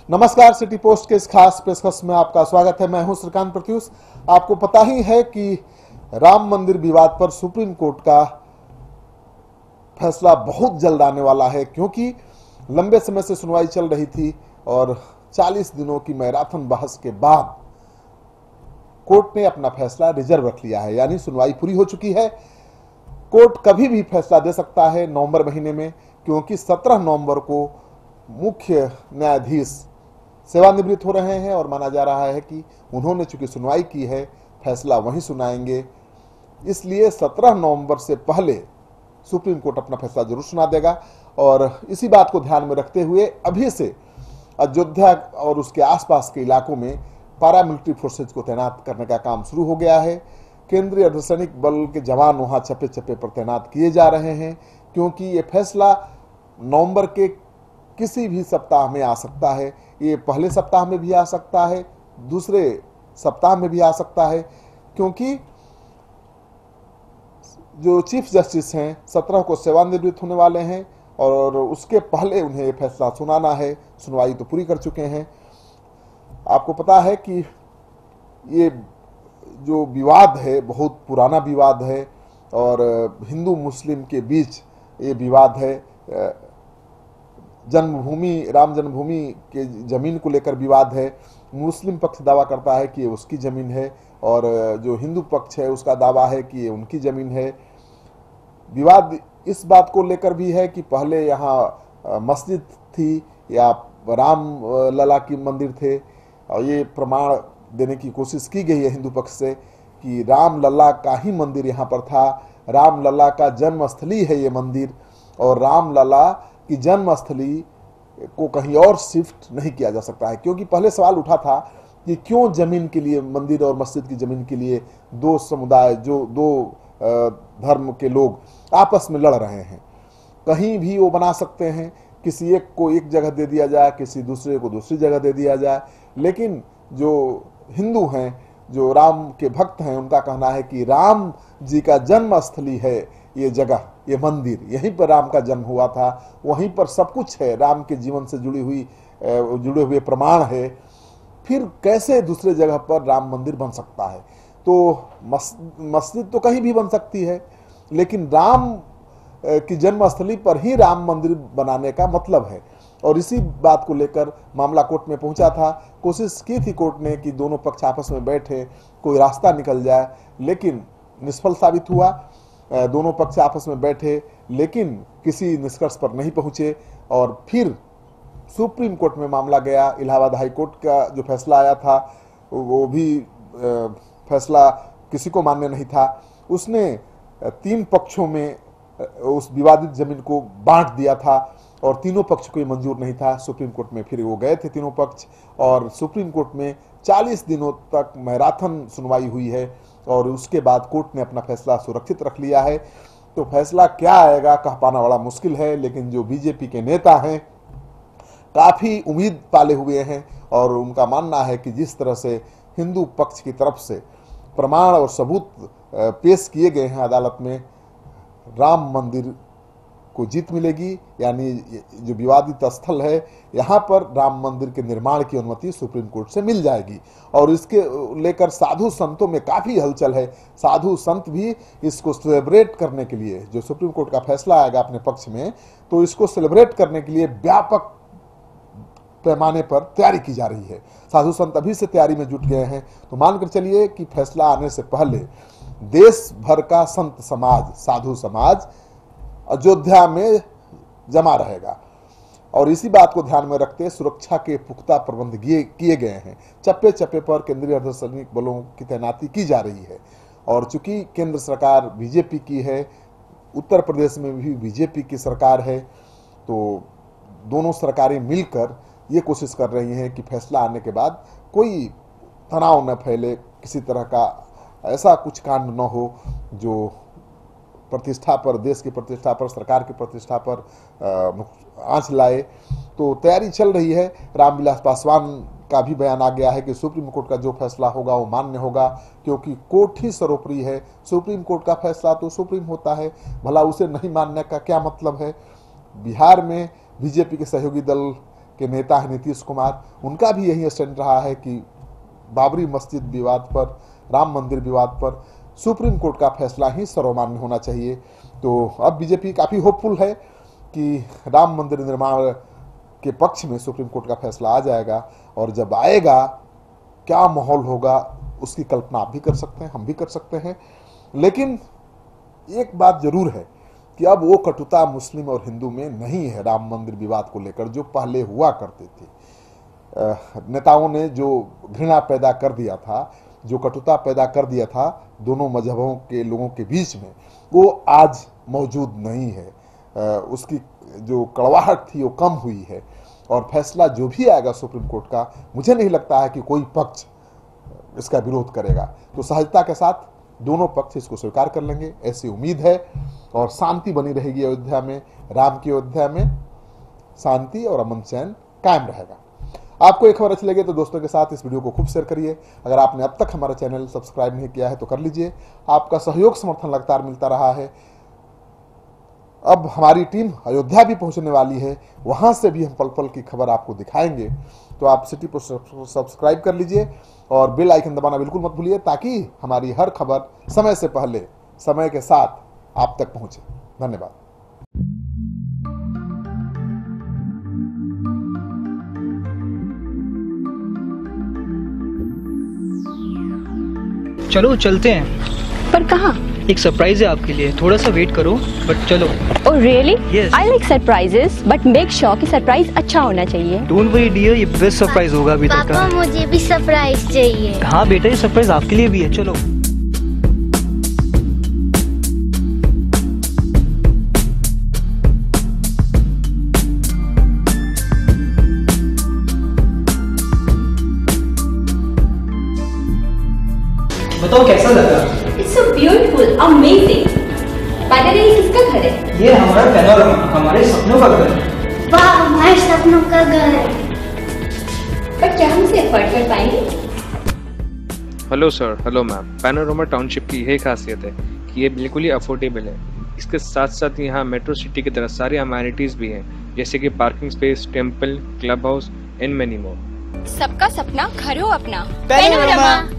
नमस्कार, city post के इस खास पेशकश में आपका स्वागत है। मैं हूं श्रीकांत प्रत्युष। आपको पता ही है कि राम मंदिर विवाद पर सुप्रीम कोर्ट का फैसला बहुत जल्द आने वाला है, क्योंकि लंबे समय से सुनवाई चल रही थी और 40 दिनों की मैराथन बहस के बाद कोर्ट ने अपना फैसला रिजर्व रख लिया है, यानी सुनवाई पूरी हो चुकी है। कोर्ट कभी भी फैसला दे सकता है नवंबर महीने में, क्योंकि 17 नवंबर को मुख्य न्यायाधीश सेवानिवृत्त हो रहे हैं और माना जा रहा है कि उन्होंने चूंकि सुनवाई की है, फैसला वहीं सुनाएंगे। इसलिए 17 नवंबर से पहले सुप्रीम कोर्ट अपना फैसला जरूर सुना देगा। और इसी बात को ध्यान में रखते हुए अभी से अयोध्या और उसके आसपास के इलाकों में पैरामिलिट्री फोर्सेज को तैनात करने का काम शुरू हो गया है। केंद्रीय अर्धसैनिक बल के जवान वहां चप्पे चप्पे पर तैनात किए जा रहे हैं, क्योंकि ये फैसला नवंबर के किसी भी सप्ताह में आ सकता है। ये पहले सप्ताह में भी आ सकता है, दूसरे सप्ताह में भी आ सकता है, क्योंकि जो चीफ जस्टिस हैं 17 को सेवानिवृत्त होने वाले हैं और उसके पहले उन्हें ये फैसला सुनाना है। सुनवाई तो पूरी कर चुके हैं। आपको पता है कि ये जो विवाद है बहुत पुराना विवाद है और हिंदू मुस्लिम के बीच ये विवाद है। राम जन्मभूमि के जमीन को लेकर विवाद है। मुस्लिम पक्ष दावा करता है कि ये उसकी जमीन है और जो हिंदू पक्ष है उसका दावा है कि ये उनकी जमीन है। विवाद इस बात को लेकर भी है कि पहले यहाँ मस्जिद थी या राम लला की मंदिर थे, और ये प्रमाण देने की कोशिश की गई है हिंदू पक्ष से कि राम लला का ही मंदिर यहाँ पर था। राम लला का जन्मस्थली है ये मंदिर, और राम लला कि जन्मस्थली को कहीं और शिफ्ट नहीं किया जा सकता है। क्योंकि पहले सवाल उठा था कि क्यों जमीन के लिए, मंदिर और मस्जिद की जमीन के लिए दो समुदाय, जो दो धर्म के लोग आपस में लड़ रहे हैं। कहीं भी वो बना सकते हैं, किसी एक को एक जगह दे दिया जाए, किसी दूसरे को दूसरी जगह दे दिया जाए, लेकिन जो हिंदू हैं, जो राम के भक्त हैं, उनका कहना है कि राम जी का जन्मस्थली है ये जगह, ये मंदिर, यहीं पर राम का जन्म हुआ था, वहीं पर सब कुछ है, राम के जीवन से जुड़े हुए प्रमाण है। फिर कैसे दूसरे जगह पर राम मंदिर बन सकता है? तो मस्जिद तो कहीं भी बन सकती है, लेकिन राम की जन्मस्थली पर ही राम मंदिर बनाने का मतलब है। और इसी बात को लेकर मामला कोर्ट में पहुंचा था। कोशिश की थी कोर्ट ने कि दोनों पक्ष आपस में बैठे, कोई रास्ता निकल जाए, लेकिन निष्फल साबित हुआ। दोनों पक्ष आपस में बैठे लेकिन किसी निष्कर्ष पर नहीं पहुंचे, और फिर सुप्रीम कोर्ट में मामला गया। इलाहाबाद हाई कोर्ट का जो फैसला आया था वो भी फैसला किसी को मान्य नहीं था। उसने 3 पक्षों में उस विवादित जमीन को बांट दिया था और तीनों पक्ष को मंजूर नहीं था। सुप्रीम कोर्ट में फिर वो गए थे तीनों पक्ष, और सुप्रीम कोर्ट में 40 दिनों तक मैराथन सुनवाई हुई है और उसके बाद कोर्ट ने अपना फैसला सुरक्षित रख लिया है। तो फैसला क्या आएगा कह पाना बड़ा मुश्किल है, लेकिन जो बीजेपी के नेता हैं काफी उम्मीद पाले हुए हैं और उनका मानना है कि जिस तरह से हिंदू पक्ष की तरफ से प्रमाण और सबूत पेश किए गए हैं अदालत में, राम मंदिर को जीत मिलेगी। यानी जो विवादित स्थल है यहाँ पर राम मंदिर के निर्माण की अनुमति सुप्रीम कोर्ट से मिल जाएगी। और इसके लेकर साधु संतों में काफी हलचल है। साधु संत भी इसको सेलिब्रेट करने के लिए, जो सुप्रीम कोर्ट का फैसला आएगा अपने पक्ष में, तो इसको सेलिब्रेट करने के लिए व्यापक पैमाने पर तैयारी की जा रही है। साधु संत अभी से तैयारी में जुट गए हैं। तो मानकर चलिए कि फैसला आने से पहले देश भर का संत समाज, साधु समाज अयोध्या में जमा रहेगा। और इसी बात को ध्यान में रखते सुरक्षा के पुख्ता प्रबंध किए गए हैं। चप्पे चप्पे पर केंद्रीय अर्धसैनिक बलों की तैनाती की जा रही है। और चूंकि केंद्र सरकार बीजेपी की है, उत्तर प्रदेश में भी बीजेपी की सरकार है, तो दोनों सरकारें मिलकर ये कोशिश कर रही हैं कि फैसला आने के बाद कोई तनाव न फैले, किसी तरह का ऐसा कुछ कांड न हो जो प्रतिष्ठा पर, देश की प्रतिष्ठा पर, सरकार की प्रतिष्ठा पर आंच लाए। तो तैयारी चल रही है। रामविलास पासवान का भी बयान आ गया है कि सुप्रीम कोर्ट का जो फैसला होगा वो मान्य होगा, क्योंकि कोर्ट ही सर्वोपरि है। सुप्रीम कोर्ट का फैसला तो सुप्रीम होता है, भला उसे नहीं मानने का क्या मतलब है। बिहार में बीजेपी के सहयोगी दल के नेता हैं नीतीश कुमार, उनका भी यही स्टैंड रहा है कि बाबरी मस्जिद विवाद पर, राम मंदिर विवाद पर सुप्रीम कोर्ट का फैसला ही सर्वमान्य होना चाहिए। तो अब बीजेपी काफ़ी होपफुल है कि राम मंदिर निर्माण के पक्ष में सुप्रीम कोर्ट का फैसला आ जाएगा, और जब आएगा क्या माहौल होगा उसकी कल्पना आप भी कर सकते हैं, हम भी कर सकते हैं। लेकिन एक बात जरूर है कि अब वो कटुता मुस्लिम और हिंदू में नहीं है राम मंदिर विवाद को लेकर जो पहले हुआ करती थी। नेताओं ने जो घृणा पैदा कर दिया था, जो कटुता पैदा कर दिया था दोनों मजहबों के लोगों के बीच में, वो आज मौजूद नहीं है। उसकी जो कड़वाहट थी वो कम हुई है, और फैसला जो भी आएगा सुप्रीम कोर्ट का, मुझे नहीं लगता है कि कोई पक्ष इसका विरोध करेगा। तो सहजता के साथ दोनों पक्ष इसको स्वीकार कर लेंगे, ऐसी उम्मीद है, और शांति बनी रहेगी अयोध्या में। राम की अयोध्या में शांति और अमन चैन कायम रहेगा। आपको एक खबर अच्छी लगे तो दोस्तों के साथ इस वीडियो को खूब शेयर करिए। अगर आपने अब तक हमारा चैनल सब्सक्राइब नहीं किया है तो कर लीजिए। आपका सहयोग समर्थन लगातार मिलता रहा है। अब हमारी टीम अयोध्या भी पहुंचने वाली है, वहां से भी हम पल पल की खबर आपको दिखाएंगे। तो आप सिटी पर सब्सक्राइब कर लीजिए और बेल आइकन दबाना बिल्कुल मत भूलिए, ताकि हमारी हर खबर समय से पहले, समय के साथ आप तक पहुंचे। धन्यवाद। चलो चलते हैं। पर कहाँ? एक सरप्राइज है आपके लिए, थोड़ा सा वेट करो, बट चलो। Oh really? Yes. I like surprises, but make sure कि सरप्राइज अच्छा होना चाहिए। डोंट वरी डियर, ये बेस्ट सरप्राइज होगा अभी तक का। पापा मुझे भी सरप्राइज चाहिए। हाँ बेटा, ये सरप्राइज आपके लिए भी है, चलो। बताओ कैसा लगा? It's so beautiful, amazing. By the way, किसका घर है? ये हमारा पैनोरमा, हमारे सपनों का घर है। वाह, हमारे सपनों का घर है। पर क्या हम इसे अफोर्ड कर पाएंगे? Hello sir, hello ma'am. Panorama township की यही खासियत है कि ये बिल्कुल ही अफोर्डेबल है। इसके साथ साथ यहाँ मेट्रो सिटी की तरह सारी अमेनिटीज भी हैं, जैसे कि parking space, temple, club house and many more. सबका सपना घर हो अपना। पैनोरमा।